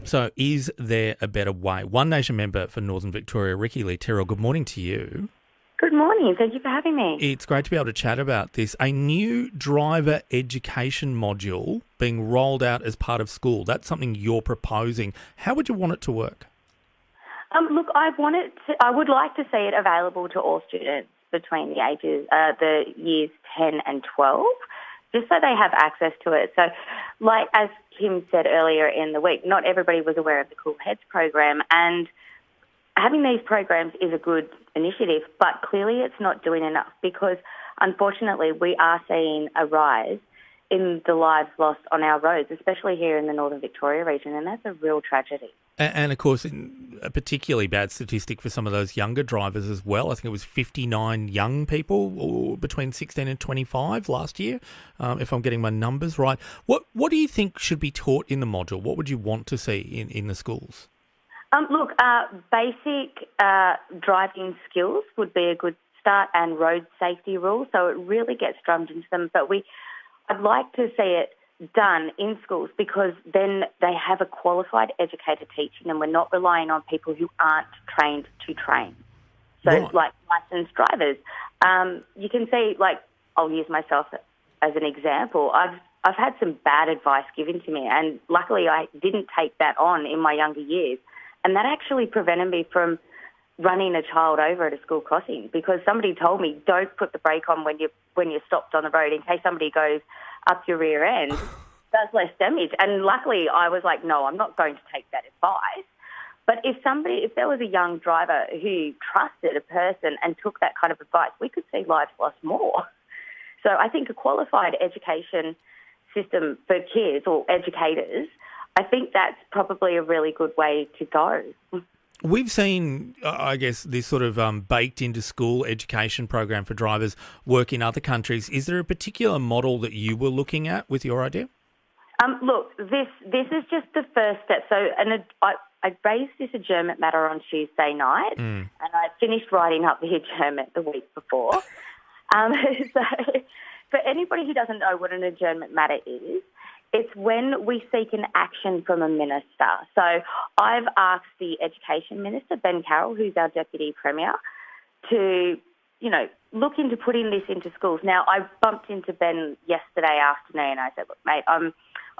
So is there a better way? One Nation member for Northern Victoria, Rikkie-Lee, good morning to you. Good morning. Thank you for having me. It's great to be able to chat about this. A new driver education module being rolled out as part of school. That's something you're proposing. How would you want it to work? Look, I would like to see it available to all students between the years 10 and 12, just so they have access to it. So, like as Kim said earlier in the week, not everybody was aware of the Cool Heads program, and having these programs is a good initiative, but clearly it's not doing enough because, unfortunately, we are seeing a rise in the lives lost on our roads, especially here in the Northern Victoria region, and that's a real tragedy. And of course, a particularly bad statistic for some of those younger drivers as well. I think it was 59 young people between 16 and 25 last year, if I'm getting my numbers right. What do you think should be taught in the module? What would you want to see in the schools? Basic driving skills would be a good start, and road safety rules. So it really gets drummed into them. But I'd like to see it done in schools because then they have a qualified educator teaching them. We're not relying on people who aren't trained to train. So, Right. like licensed drivers, you can see. Like, I'll use myself as an example. I've had some bad advice given to me, and luckily I didn't take that on in my younger years. And that actually prevented me from running a child over at a school crossing because somebody told me don't put the brake on when you're stopped on the road in case somebody goes up your rear end, does less damage. And luckily I was like, no, I'm not going to take that advice. But if there was a young driver who trusted a person and took that kind of advice, we could see lives lost more. So I think a qualified education system for kids or educators, I think that's probably a really good way to go. We've seen, I guess, this sort of baked into school education program for drivers work in other countries. Is there a particular model that you were looking at with your idea? Look, this is just the first step. So, I raised this adjournment matter on Tuesday night, and I finished writing up the adjournment the week before. So, for anybody who doesn't know what an adjournment matter is, it's when we seek an action from a minister. So I've asked the Education Minister, Ben Carroll, who's our Deputy Premier, to, look into putting this into schools. Now, I bumped into Ben yesterday afternoon. I said, look, mate, I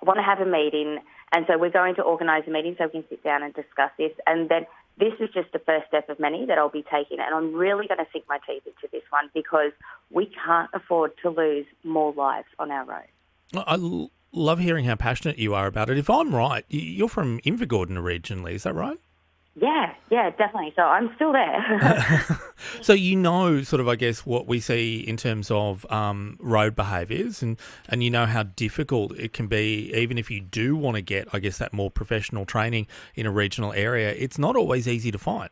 want to have a meeting, and so we're going to organise a meeting so we can sit down and discuss this. And then this is just the first step of many that I'll be taking, and I'm really going to sink my teeth into this one because we can't afford to lose more lives on our roads. I love hearing how passionate you are about it. If I'm right, you're from Invergordon originally, is that right? Yeah, definitely. So I'm still there. So sort of, I guess, what we see in terms of road behaviours and you know how difficult it can be, even if you do want to get, I guess, that more professional training in a regional area, it's not always easy to find.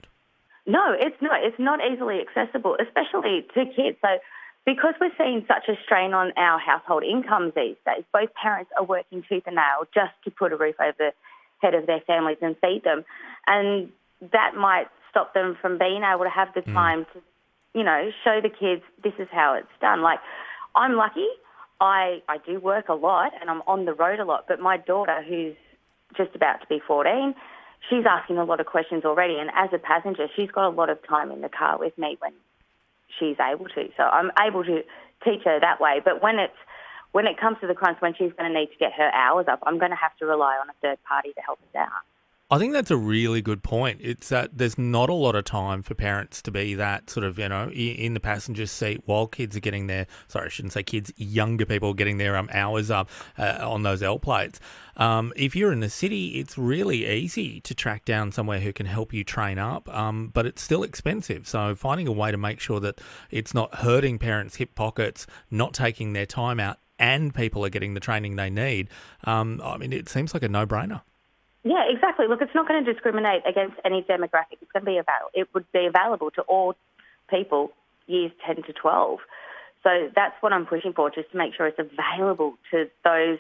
No, it's not. It's not easily accessible, especially to kids. So because we're seeing such a strain on our household incomes these days, both parents are working tooth and nail just to put a roof over the head of their families and feed them. And that might stop them from being able to have the time to, show the kids this is how it's done. Like, I'm lucky. I do work a lot and I'm on the road a lot, but my daughter, who's just about to be 14, she's asking a lot of questions already. And as a passenger, she's got a lot of time in the car with me when she's able to. So I'm able to teach her that way. But when it comes to the crunch, when she's going to need to get her hours up, I'm going to have to rely on a third party to help us out. I think that's a really good point. It's that there's not a lot of time for parents to be that sort of, in the passenger seat while kids are getting their, sorry, I shouldn't say kids, younger people getting their hours up on those L plates. If you're in the city, it's really easy to track down somewhere who can help you train up, but it's still expensive. So finding a way to make sure that it's not hurting parents' hip pockets, not taking their time out, and people are getting the training they need, it seems like a no-brainer. Yeah, exactly. Look, it's not going to discriminate against any demographic. It's going to be it would be available to all people, years 10 to 12. So that's what I'm pushing for, just to make sure it's available to those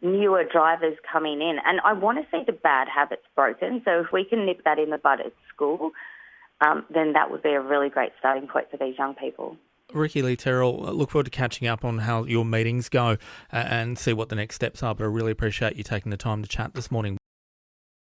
newer drivers coming in. And I want to see the bad habits broken. So if we can nip that in the bud at school, then that would be a really great starting point for these young people. Rikkie-Lee, look forward to catching up on how your meetings go and see what the next steps are. But I really appreciate you taking the time to chat this morning.